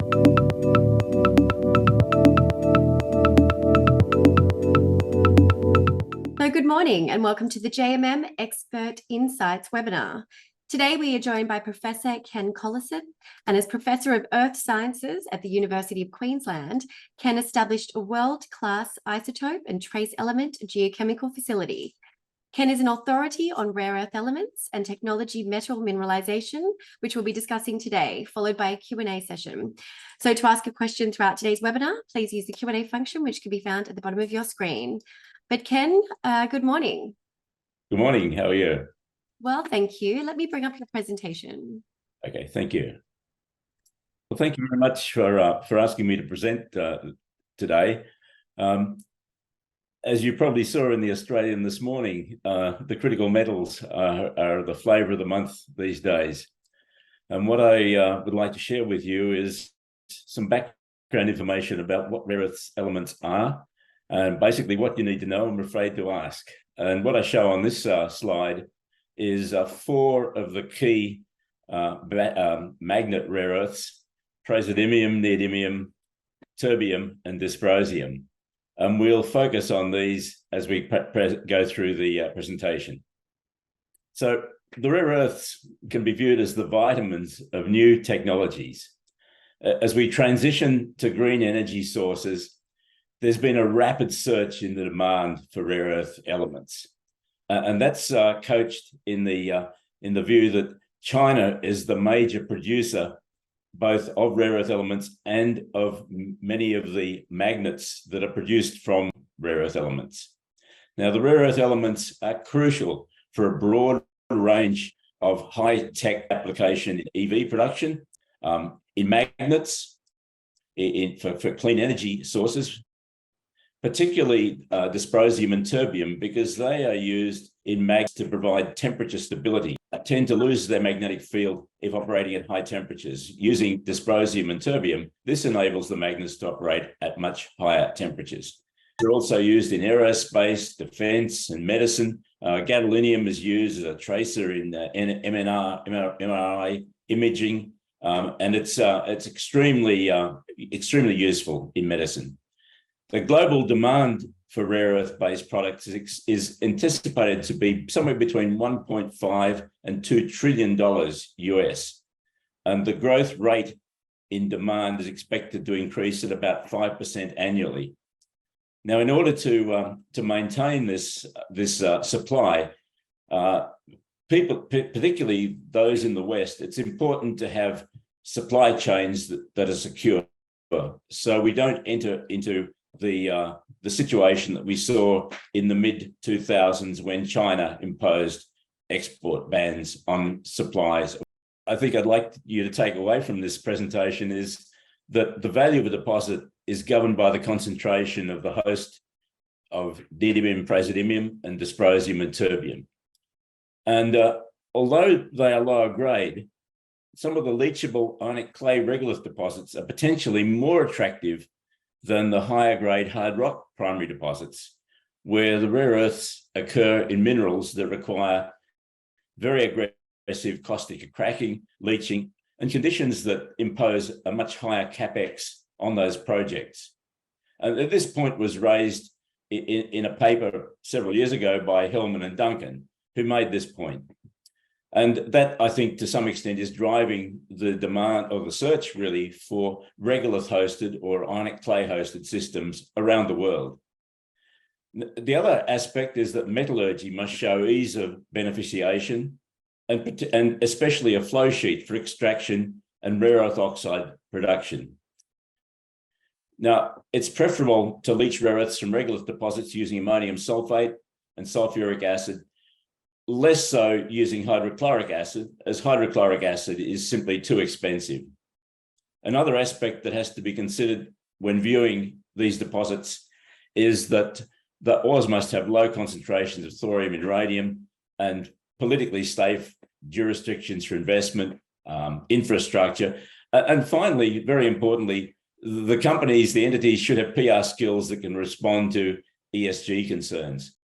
So good morning and welcome to the JMM Expert Insights webinar. Today we are joined by Professor Ken Collerson, and as Professor of Earth Sciences at the University of Queensland, Ken established a world-class isotope and trace element geochemical facility. Ken is an authority on rare earth elements and technology metal mineralisation, which we'll be discussing today, followed by a Q&A session. So to ask a question throughout today's webinar, please use the Q&A function, which can be found at the bottom of your screen. But Ken, good morning. Good morning. How are you? Well, thank you. Let me bring up your presentation. Okay, thank you. Well, thank you very much for asking me to present today. As you probably saw in the Australian this morning, the critical metals are the flavour of the month these days. And what I would like to share with you is some background information about what rare earth elements are, and basically what you need to know, I'm afraid to ask. And what I show on this slide is 4 of the key magnet rare earths: praseodymium, neodymium, terbium, and dysprosium. And we'll focus on these as we go through the presentation. So the rare earths can be viewed as the vitamins of new technologies. As we transition to green energy sources, there's been a rapid surge in the demand for rare earth elements. And that's coached in the view that China is the major producer both of rare earth elements and of many of the magnets that are produced from rare earth elements. Now, the rare earth elements are crucial for a broad range of high-tech application in EV production, in magnets, for clean energy sources, particularly dysprosium and terbium, because they are used in magnets to provide temperature stability, tend to lose their magnetic field if operating at high temperatures. Using dysprosium and terbium, this enables the magnets to operate at much higher temperatures. They're also used in aerospace, defense, and medicine. Gadolinium is used as a tracer in MRI imaging, and it's extremely useful in medicine. The global demand for rare earth-based products is anticipated to be somewhere between $1.5 and $2 trillion US. And the growth rate in demand is expected to increase at about 5% annually. Now, in order to maintain this supply, people, particularly those in the West, it's important to have supply chains that are secure, so we don't enter into the situation that we saw in the mid-2000s when China imposed export bans on supplies. I think I'd like you to take away from this presentation is that the value of a deposit is governed by the concentration of the host of neodymium, praseodymium, and dysprosium and terbium. And although they are lower grade, some of the leachable ionic clay regolith deposits are potentially more attractive than the higher grade hard rock primary deposits, where the rare earths occur in minerals that require very aggressive caustic cracking, leaching, and conditions that impose a much higher capex on those projects. And this point was raised in a paper several years ago by Hellman and Duncan, who made this point. And that, I think, to some extent is driving the demand or the search really for regolith-hosted or ionic clay-hosted systems around the world. The other aspect is that metallurgy must show ease of beneficiation and especially a flow sheet for extraction and rare earth oxide production. Now, it's preferable to leach rare earths from regolith deposits using ammonium sulfate and sulfuric acid, less so using hydrochloric acid, as hydrochloric acid is simply too expensive. Another aspect that has to be considered when viewing these deposits is that the ores must have low concentrations of thorium and radium and politically safe jurisdictions for investment, infrastructure. And finally, very importantly, the companies, the entities should have PR skills that can respond to ESG concerns.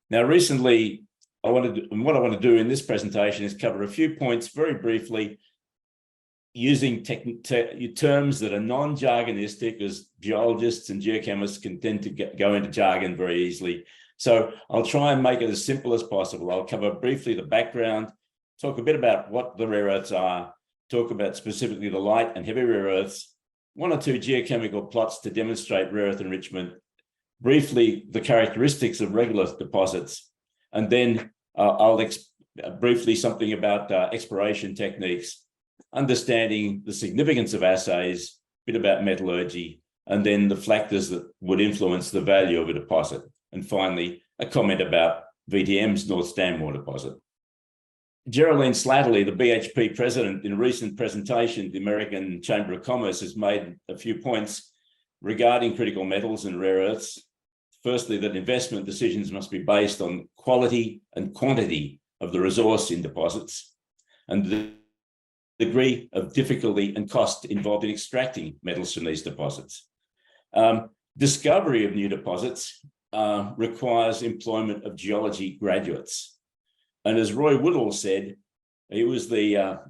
Now, recently, what I want to do in this presentation is cover a few points very briefly using terms that are non-jargonistic, as geologists and geochemists can tend to go into jargon very easily. So I'll try and make it as simple as possible. I'll cover briefly the background, talk a bit about what the rare earths are, talk about specifically the light and heavy rare earths, one or two geochemical plots to demonstrate rare earth enrichment, briefly the characteristics of regolith deposits, and then I'll briefly something about exploration techniques, understanding the significance of assays, a bit about metallurgy, and then the factors that would influence the value of a deposit. And finally, a comment about VTM's North Stanmore deposit. Geraldine Slattery, the BHP president, in a recent presentation, the American Chamber of Commerce has made a few points regarding critical metals and rare earths. Firstly, that investment decisions must be based on quality and quantity of the resource in deposits, and the degree of difficulty and cost involved in extracting metals from these deposits. Discovery of new deposits requires employment of geology graduates. And as Roy Woodall said, he was the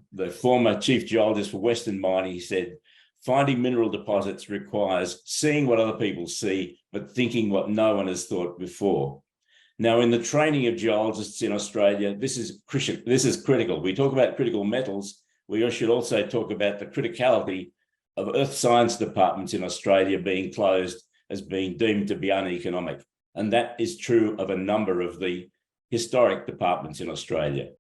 former chief geologist for Western Mining, he said, finding mineral deposits requires seeing what other people see, but thinking what no one has thought before. Now, in the training of geologists in Australia, this is critical. We talk about critical metals. We should also talk about the criticality of earth science departments in Australia being closed as being deemed to be uneconomic. And that is true of a number of the historic departments in Australia.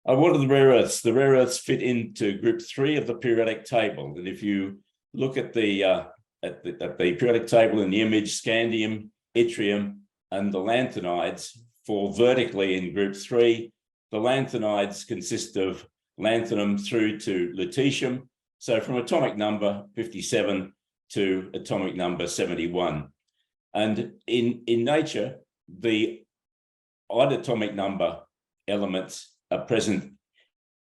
What are the rare earths? The rare earths fit into group 3 of the periodic table. And if you look at the periodic table in the image, scandium, yttrium, and the lanthanides fall vertically in group 3. The lanthanides consist of lanthanum through to lutetium. So from atomic number 57 to atomic number 71. And in nature, the odd atomic number elements are present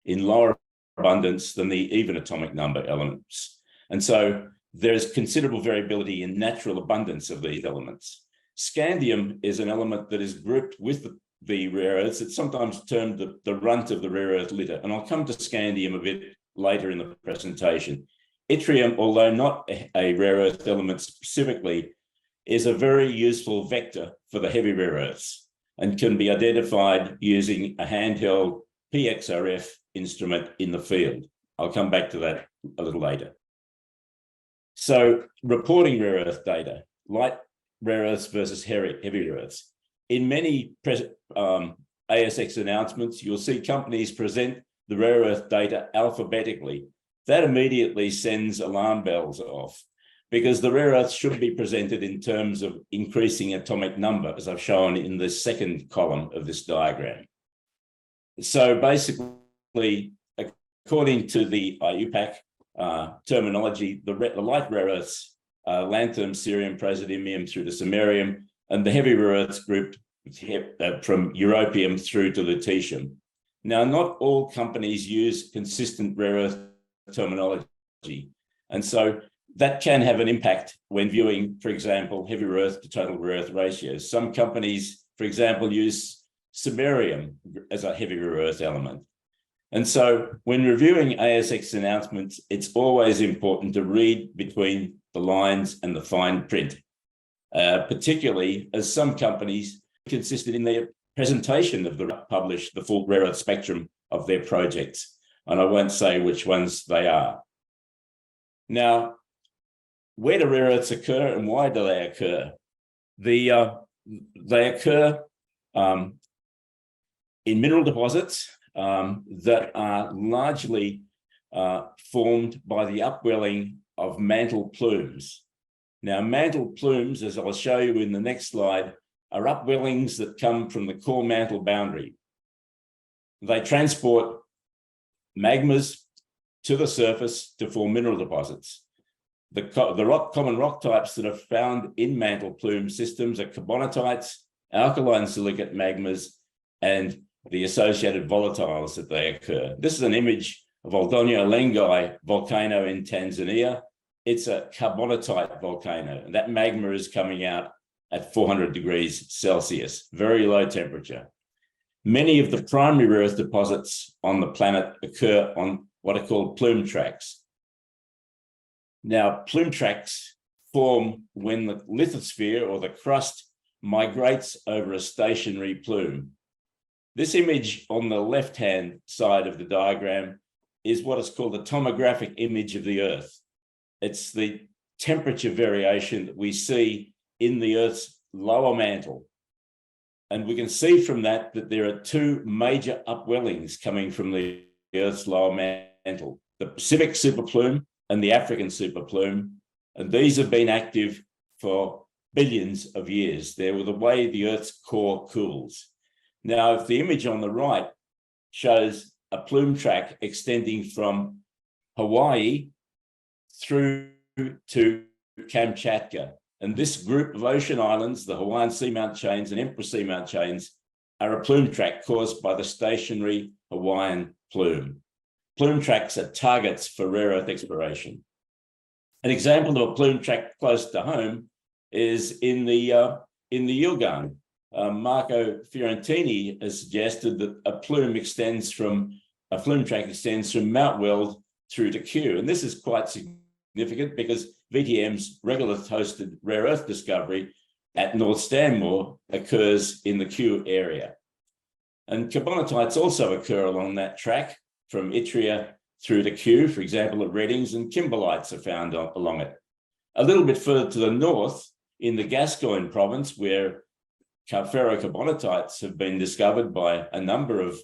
in lower abundance than the even atomic number elements. And so there's considerable variability in natural abundance of these elements. Scandium is an element that is grouped with the rare earths. It's sometimes termed the runt of the rare earth litter. And I'll come to scandium a bit later in the presentation. Yttrium, although not a rare earth element specifically, is a very useful vector for the heavy rare earths and can be identified using a handheld PXRF instrument in the field. I'll come back to that a little later. So reporting rare earth data, light rare earths versus heavy rare earths. In many ASX announcements, you'll see companies present the rare earth data alphabetically. That immediately sends alarm bells off because the rare earths should be presented in terms of increasing atomic number, as I've shown in the second column of this diagram. So basically, according to the IUPAC terminology, the light rare earths, lanthanum, cerium, praseodymium through to samarium, and the heavy rare earths grouped from europium through to lutetium. Now, not all companies use consistent rare earth terminology. And so that can have an impact when viewing, for example, heavy rare earth to total rare earth ratios. Some companies, for example, use samarium as a heavy rare earth element. And so when reviewing ASX announcements, it's always important to read between the lines and the fine print, particularly as some companies consisted in their presentation of the full rare earth spectrum of their projects. And I won't say which ones they are. Now, where do rare earths occur and why do they occur? They occur in mineral deposits that are largely formed by the upwelling of mantle plumes. Now, mantle plumes, as I'll show you in the next slide, are upwellings that come from the core mantle boundary. They transport magmas to the surface to form mineral deposits. The common rock types that are found in mantle plume systems are carbonatites, alkaline silicate magmas, and the associated volatiles that they occur. This is an image of Oldonyo Lengai volcano in Tanzania. It's a carbonatite volcano, and that magma is coming out at 400 degrees Celsius, very low temperature. Many of the primary rare earth deposits on the planet occur on what are called plume tracks. Now, plume tracks form when the lithosphere or the crust migrates over a stationary plume. This image on the left-hand side of the diagram is what is called a tomographic image of the Earth. It's the temperature variation that we see in the Earth's lower mantle. And we can see from that there are two major upwellings coming from the Earth's lower mantle, the Pacific superplume and the African superplume. And these have been active for billions of years. They're the way the Earth's core cools. Now, if the image on the right shows a plume track extending from Hawaii through to Kamchatka, and this group of ocean islands, the Hawaiian Seamount Chains and Emperor Seamount Chains, are a plume track caused by the stationary Hawaiian plume. Plume tracks are targets for rare earth exploration. An example of a plume track close to home is in the Yilgarn. Marco Fiorentini has suggested that a plume track extends from Mount Weld through to Kew. And this is quite significant because VTM's regolith-hosted rare earth discovery at North Stanmore occurs in the Kew area. And carbonatites also occur along that track from Yttria through to Kew, for example, at Reddings, and kimberlites are found along it. A little bit further to the north, in the Gascoyne province, where ferrocarbonatites have been discovered by a number of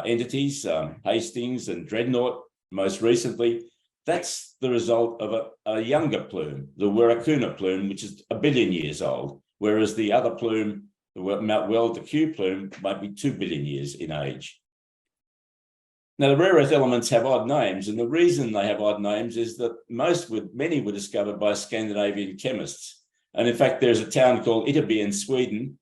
entities, Hastings and Dreadnought most recently, that's the result of a younger plume, the Wirrakuna plume, which is 1 billion years old, whereas the other plume, the Mount Weld to Kew plume, might be 2 billion years in age. Now, the rare earth elements have odd names, and the reason they have odd names is that many were discovered by Scandinavian chemists. And in fact, there's a town called Ytterby in Sweden,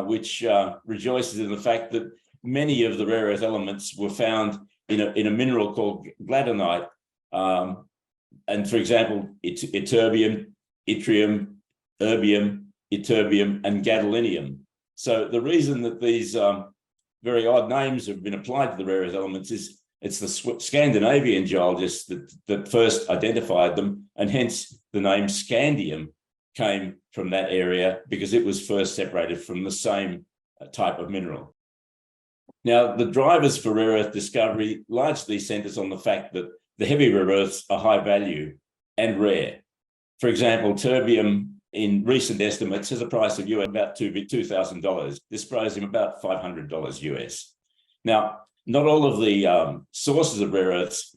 which rejoices in the fact that many of the rare earth elements were found in a mineral called gladonite. And for example, ytterbium, yttrium, erbium, ytterbium, and gadolinium. So the reason that these very odd names have been applied to the rare earth elements is it's the Scandinavian geologists that first identified them, and hence the name scandium came from that area because it was first separated from the same type of mineral. Now, the drivers for rare earth discovery largely centers on the fact that the heavy rare earths are high value and rare. For example, terbium in recent estimates has a price of about $2,000, dysprosium about $500 US. Now, not all of the sources of rare earths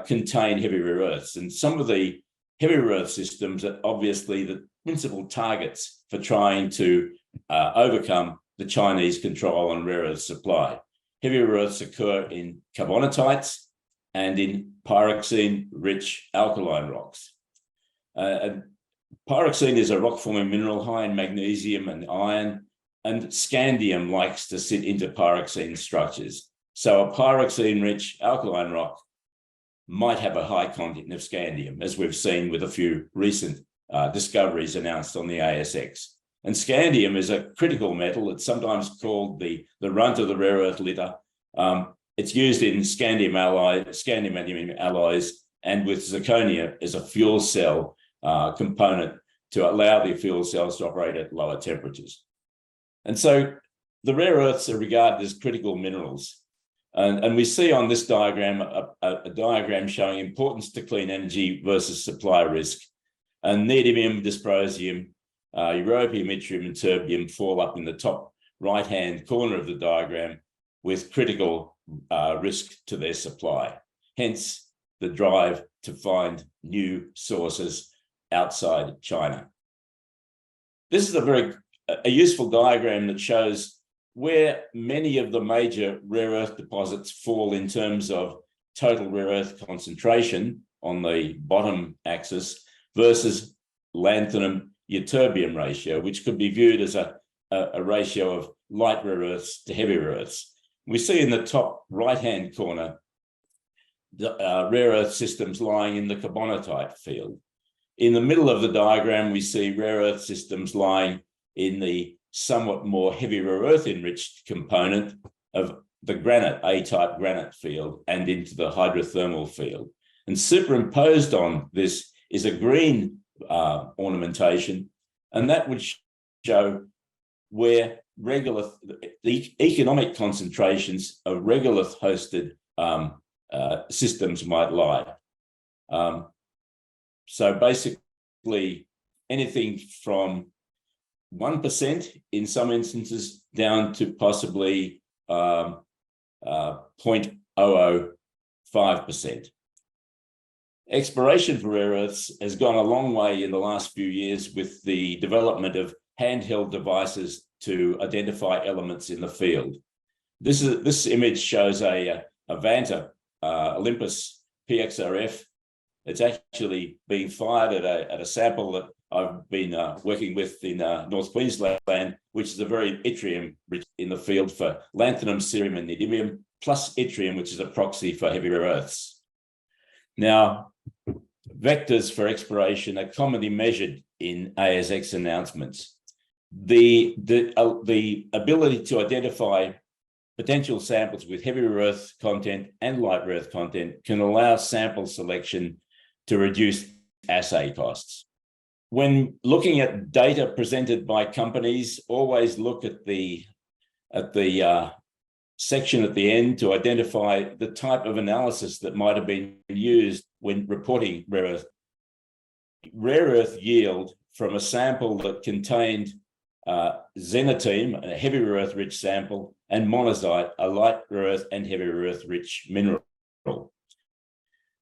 contain heavy rare earths, and some of the heavy rare earth systems are obviously the principal targets for trying to overcome the Chinese control on rare earth supply. Heavy rare earths occur in carbonatites and in pyroxene-rich alkaline rocks. Pyroxene is a rock-forming mineral high in magnesium and iron, and scandium likes to sit into pyroxene structures. So a pyroxene-rich alkaline rock might have a high content of scandium, as we've seen with a few recent discoveries announced on the ASX. And scandium is a critical metal. It's sometimes called the runt of the rare earth litter. It's used in scandium aluminum alloys and with zirconia as a fuel cell component to allow the fuel cells to operate at lower temperatures. And so the rare earths are regarded as critical minerals. And we see on this diagram a diagram showing importance to clean energy versus supply risk. And neodymium, dysprosium, europium, yttrium, and terbium fall up in the top right-hand corner of the diagram with critical risk to their supply. Hence, the drive to find new sources outside China. This is a useful diagram that shows where many of the major rare earth deposits fall in terms of total rare earth concentration on the bottom axis versus lanthanum ytterbium ratio, which could be viewed as a ratio of light rare earths to heavy rare earths. We see in the top right-hand corner the rare earth systems lying in the carbonatite field. In the middle of the diagram, we see rare earth systems lying in the somewhat more heavy rare earth enriched component of the granite, A-type granite field, and into the hydrothermal field. And superimposed on this is a green ornamentation, and that would show where the economic concentrations of regolith-hosted systems might lie. So basically, anything from 1% in some instances down to possibly 0.005%. Exploration for rare earths has gone a long way in the last few years with the development of handheld devices to identify elements in the field. This image shows a Vanta Olympus PXRF. It's actually being fired at a sample that I've been working with in North Queensland, which is a very yttrium rich in the field for lanthanum, cerium, and neodymium, plus yttrium, which is a proxy for heavy rare earths. Now, vectors for exploration are commonly measured in ASX announcements. The ability to identify potential samples with heavy rare earth content and light rare earth content can allow sample selection to reduce assay costs. When looking at data presented by companies, always look at the section at the end to identify the type of analysis that might have been used when reporting rare earth. Rare earth yield from a sample that contained xenotime, a heavy rare earth rich sample, and monazite, a light rare earth and heavy rare earth rich mineral.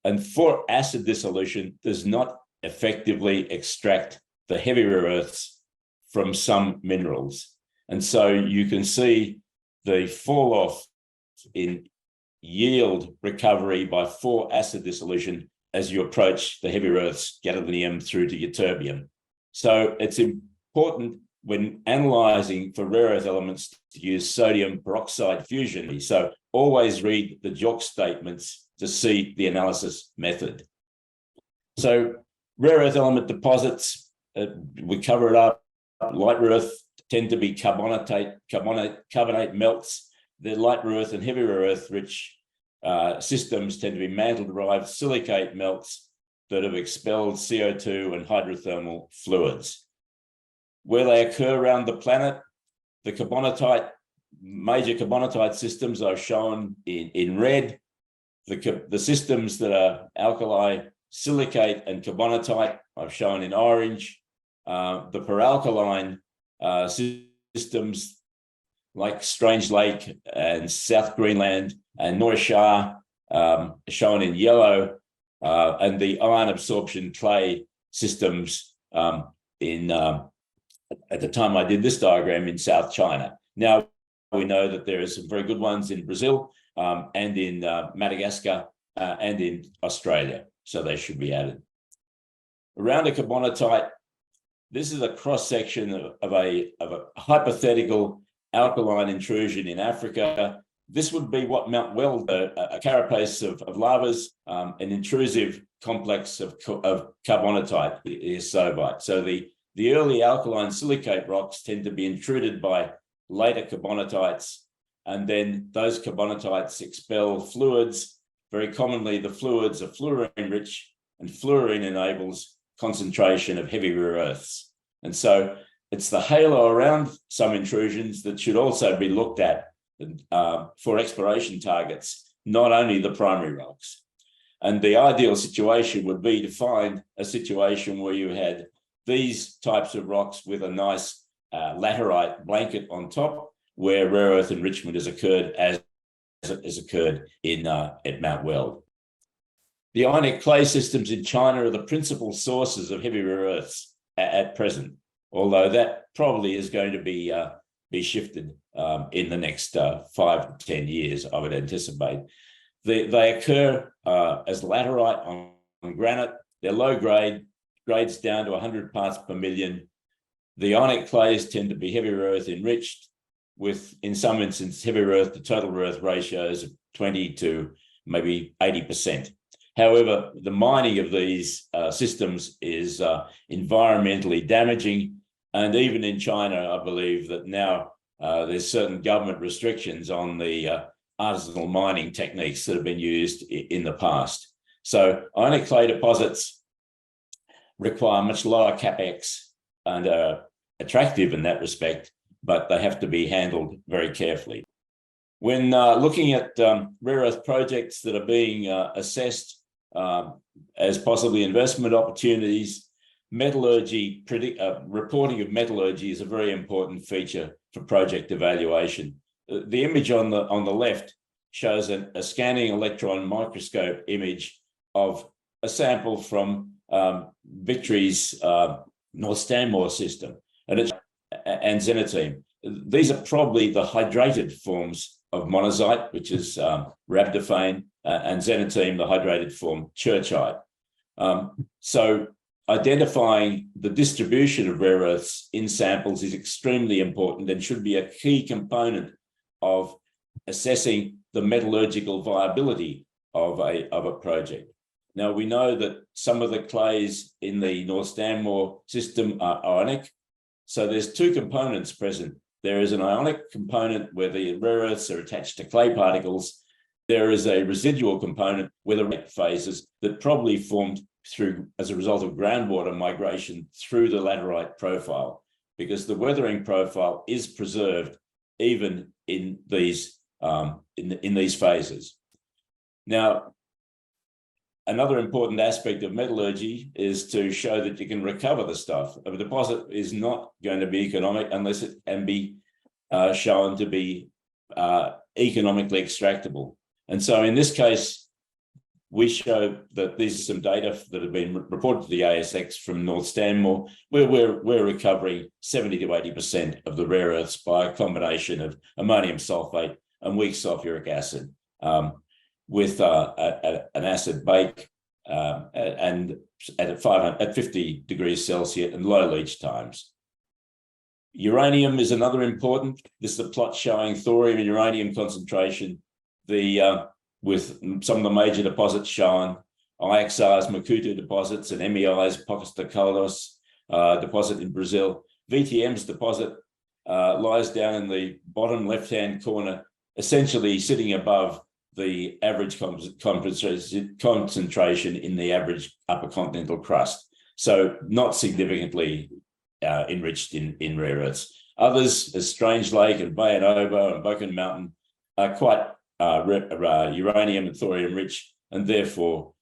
And for acid dissolution does not effectively extract the heavy rare earths from some minerals. And so you can see the fall off in yield recovery by 4 acid dissolution as you approach the heavy rare earths, gadolinium through to ytterbium. So it's important when analyzing for rare earth elements to use sodium peroxide fusion. So always read the JOC statements to see the analysis method. So rare earth element deposits, we cover it up. Light rare earth tend to be carbonate melts. The light rare earth and heavy rare earth rich systems tend to be mantle-derived silicate melts that have expelled CO2 and hydrothermal fluids. Where they occur around the planet, the major carbonatite systems are shown in red. The systems that are alkali, silicate, and carbonatite I've shown in orange. The peralkaline systems like Strange Lake and South Greenland and North Shah shown in yellow, and the ion absorption clay systems at the time I did this diagram in South China. Now we know that there are some very good ones in Brazil and in Madagascar and in Australia, so they should be added. Around a carbonatite, this is a cross-section of a hypothetical alkaline intrusion in Africa. This would be what Mount Weld, a carapace of lavas, an intrusive complex of carbonatite, isobite. So the early alkaline silicate rocks tend to be intruded by later carbonatites, and then those carbonatites expel fluids. Very commonly, the fluids are fluorine-rich, and fluorine enables concentration of heavy rare earths. And so it's the halo around some intrusions that should also be looked at for exploration targets, not only the primary rocks. And the ideal situation would be to find a situation where you had these types of rocks with a nice laterite blanket on top, where rare earth enrichment has occurred as has occurred at Mount Weld. The ionic clay systems in China are the principal sources of heavy rare earths at present, although that probably is going to be shifted in the next 5 to 10 years, I would anticipate. They occur as laterite on granite. They're low grade, grades down to 100 parts per million. The ionic clays tend to be heavy rare earth enriched with, in some instances, heavy rare earth to total rare earth ratios of 20 to maybe 80%. However, the mining of these systems is environmentally damaging. And even in China, I believe that now there's certain government restrictions on the artisanal mining techniques that have been used in the past. So ionic clay deposits require much lower capex and are attractive in that respect, but they have to be handled very carefully. When looking at rare earth projects that are being assessed as possibly investment opportunities, metallurgy, reporting of metallurgy is a very important feature for project evaluation. The image on the left shows a scanning electron microscope image of a sample from Victory's North Stanmore system and xenotime. These are probably the hydrated forms of monazite, which is rhabdophane, and xenotime, the hydrated form churchite. So identifying the distribution of rare earths in samples is extremely important and should be a key component of assessing the metallurgical viability of a project. Now, we know that some of the clays in the North Stanmore system are ionic. So there's two components present. There is an ionic component where the rare earths are attached to clay particles. There is a residual component where the phases that probably formed through as a result of groundwater migration through the laterite profile, because the weathering profile is preserved even in these phases. Now, another important aspect of metallurgy is to show that you can recover the stuff. A deposit is not going to be economic unless it can be shown to be economically extractable. And so in this case, we show that these are some data that have been reported to the ASX from North Stanmore, where we're recovering 70 to 80% of the rare earths by a combination of ammonium sulfate and weak sulfuric acid with an acid bake and at 50 degrees Celsius and low leach times. Uranium is another important. This is a plot showing thorium and uranium concentration. With some of the major deposits shown, IXR's Makuto deposits and MEI's Pocos deposit in Brazil. VTM's deposit lies down in the bottom left-hand corner, essentially sitting above the average concentration in the average upper continental crust. So not significantly enriched in rare earths. Others, as Strange Lake and Bayan Obo and Boken Mountain, are quite uranium and thorium rich, and therefore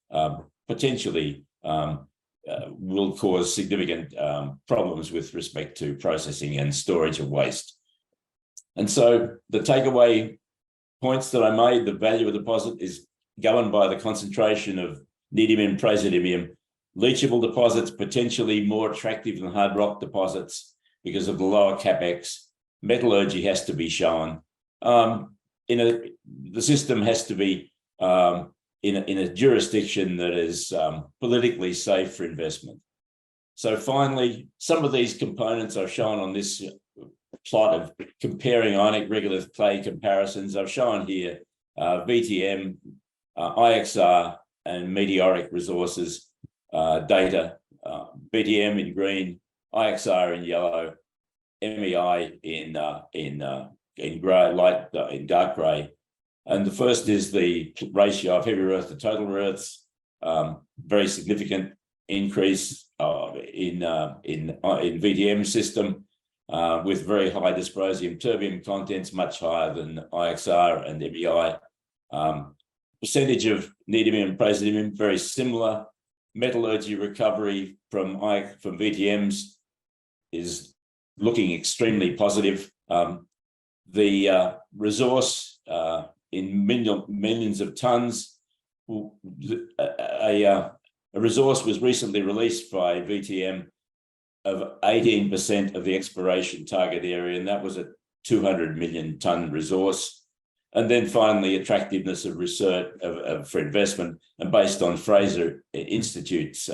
potentially will cause significant problems with respect to processing and storage of waste. And so the takeaway points that I made, the value of the deposit is governed by the concentration of neodymium, praseodymium. Leachable deposits potentially more attractive than hard rock deposits because of the lower capex. Metallurgy has to be shown. The system has to be in a jurisdiction that is politically safe for investment. So finally, some of these components are shown on this plot of comparing ionic regular clay comparisons. I've shown here VTM, IXR, and meteoric resources data. VTM in green, IXR in yellow, MEI in gray, in dark gray. And the first is the ratio of heavy rare earth to total rare earths. Very significant increase in VTM system with very high dysprosium terbium contents, much higher than IXR and MEI. Percentage of neodymium and praseodymium very similar. Metallurgy recovery from VTMs is looking extremely positive. The resource in millions of tons. A resource was recently released by VTM of 18% of the exploration target area, and that was a 200 million ton resource. And then finally, attractiveness of research for investment, and based on Fraser Institute's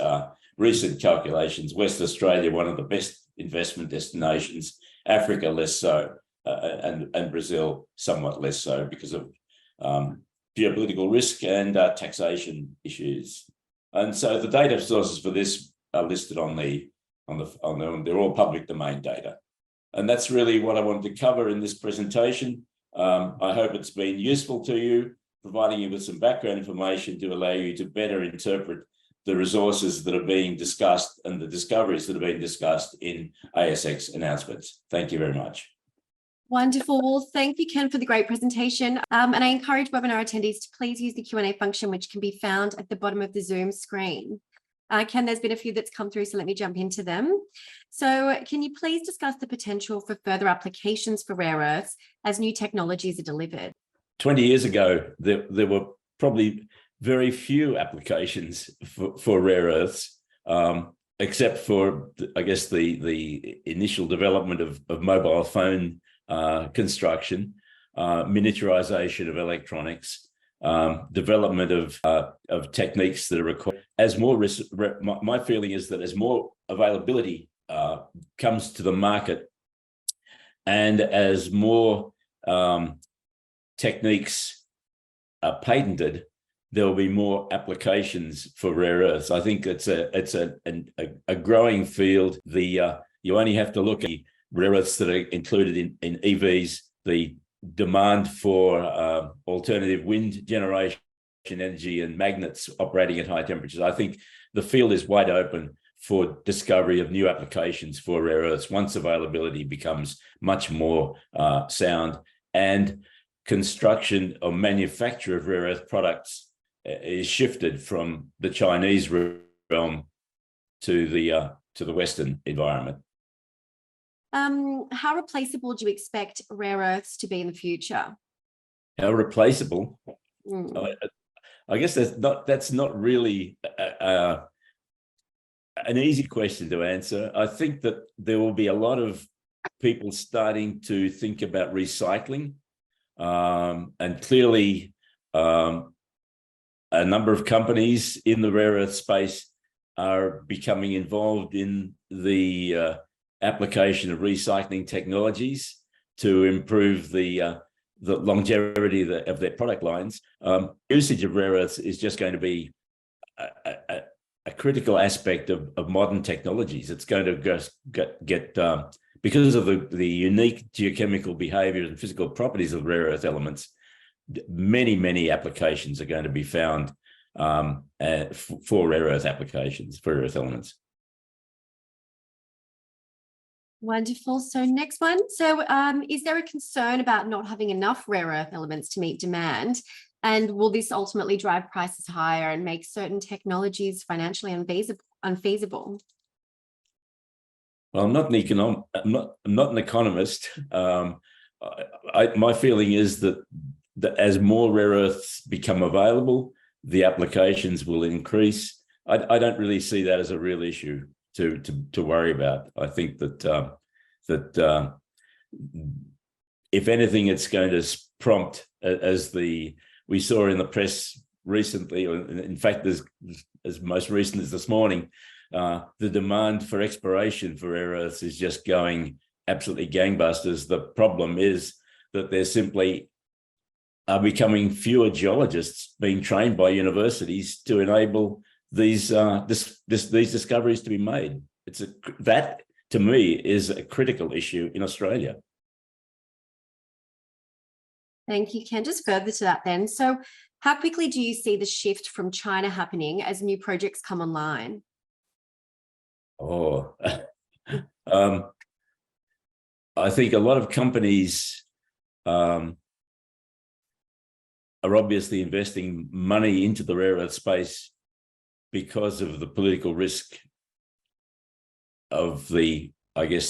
recent calculations, West Australia, one of the best investment destinations, Africa less so, and Brazil somewhat less so because of geopolitical risk and taxation issues. And so the data sources for this are listed they're all public domain data. And that's really what I wanted to cover in this presentation. I hope it's been useful to you, providing you with some background information to allow you to better interpret the resources that are being discussed and the discoveries that are being discussed in ASX announcements. Thank you very much. Wonderful. Well, thank you, Ken, for the great presentation. And I encourage webinar attendees to please use the Q&A function, which can be found at the bottom of the Zoom screen. Ken, there's been a few that's come through, so let me jump into them. So can you please discuss the potential for further applications for rare earths as new technologies are delivered? 20 years ago, there were probably very few applications for rare earths, except for, I guess, the initial development of mobile phone construction, miniaturization of electronics, development of techniques that are required. As more my feeling is that as more availability comes to the market, and as more techniques are patented, there will be more applications for rare earths. I think it's a growing field. You only have to look at the rare earths that are included in EVs, the demand for alternative wind generation energy and magnets operating at high temperatures. I think the field is wide open for discovery of new applications for rare earths once availability becomes much more sound, and construction or manufacture of rare earth products is shifted from the Chinese realm to the Western environment. How replaceable do you expect rare earths to be in the future? How replaceable? I guess that's not really an easy question to answer. I think that there will be a lot of people starting to think about recycling, and clearly a number of companies in the rare earth space are becoming involved in the application of recycling technologies to improve the longevity of their product lines. Usage of rare earths is just going to be a critical aspect of modern technologies. It's going to get because of the unique geochemical behavior and physical properties of rare earth elements, many applications are going to be found for rare earth applications, for rare earth elements. Wonderful. So next one. So is there a concern about not having enough rare earth elements to meet demand? And will this ultimately drive prices higher and make certain technologies financially unfeasible? Well, I'm not an economist. My feeling is that as more rare earths become available, the applications will increase. I don't really see that as a real issue to worry about. I think that if anything, it's going to prompt, as we saw in the press recently, or in fact, as most recent as this morning, the demand for exploration for rare earths is just going absolutely gangbusters. The problem is that there simply are becoming fewer geologists being trained by universities to enable these discoveries to be made. That to me is a critical issue in Australia. Thank you, Ken. Just further to that then. So how quickly do you see the shift from China happening as new projects come online? I think a lot of companies are obviously investing money into the rare earth space because of the political risk of the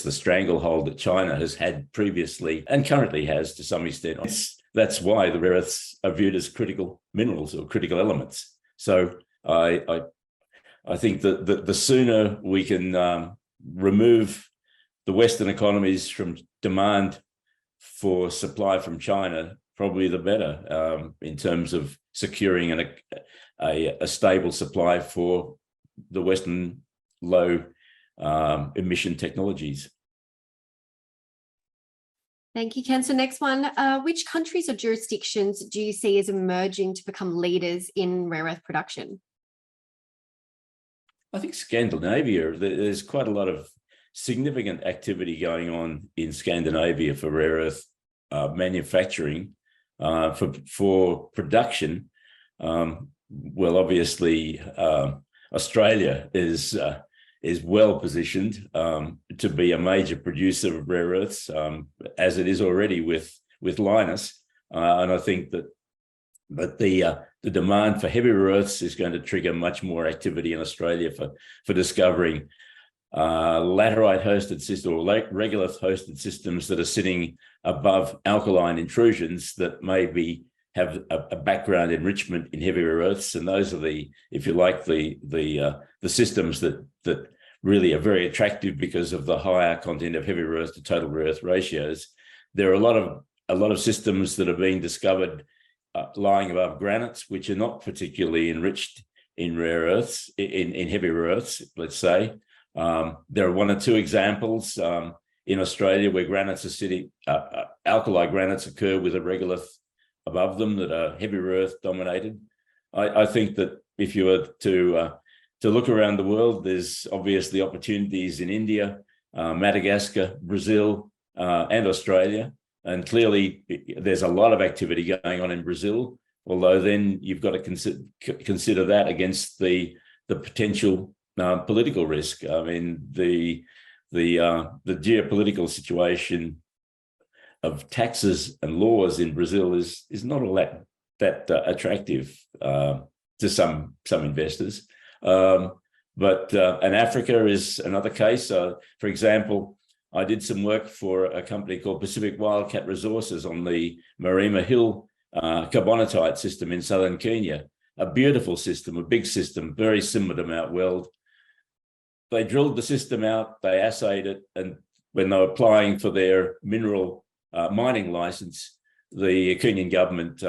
stranglehold that China has had previously and currently has to some extent. That's why the rare earths are viewed as critical minerals or critical elements. So I think that the sooner we can remove the Western economies from demand for supply from China, probably the better in terms of securing a stable supply for the Western low emission technologies. Thank you, Ken. So next one, which countries or jurisdictions do you see as emerging to become leaders in rare earth production? I think Scandinavia, there's quite a lot of significant activity going on in Scandinavia for rare earth manufacturing for production, well, obviously, Australia is well positioned to be a major producer of rare earths, as it is already with Lynas. And I think that the demand for heavy rare earths is going to trigger much more activity in Australia for discovering laterite-hosted systems or regolith-hosted systems that are sitting above alkaline intrusions that maybe have a background enrichment in heavy rare earths, and those are the, if you like, the systems that really are very attractive because of the higher content of heavy rare earth to total rare earth ratios. There are a lot of systems that are being discovered lying above granites, which are not particularly enriched in rare earths, in heavy rare earths, let's say. There are one or two examples in Australia where granites are sitting, alkali granites occur with a regolith above them that are heavy rare earth dominated. I think that if you were to look around the world, there's obviously opportunities in India, Madagascar, Brazil, and Australia. And clearly, there's a lot of activity going on in Brazil, although then you've got to consider that against the potential political risk. I mean, the geopolitical situation of taxes and laws in Brazil is not all that attractive to some investors. And Africa is another case. For example, I did some work for a company called Pacific Wildcat Resources on the Marima Hill carbonatite system in southern Kenya. A beautiful system, a big system, very similar to Mount Weld. They drilled the system out, they assayed it, and when they were applying for their mineral mining license, the Kenyan government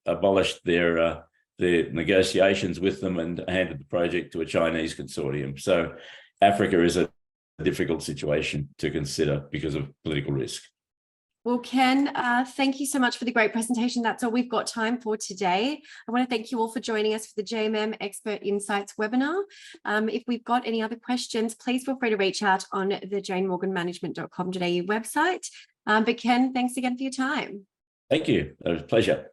abolished their negotiations with them and handed the project to a Chinese consortium. So Africa is a difficult situation to consider because of political risk. Well, Ken, thank you so much for the great presentation. That's all we've got time for today. I want to thank you all for joining us for the JMM Expert Insights webinar. If we've got any other questions, please feel free to reach out on the janemorganmanagement.com.au website. But Ken, thanks again for your time. Thank you. It was a pleasure.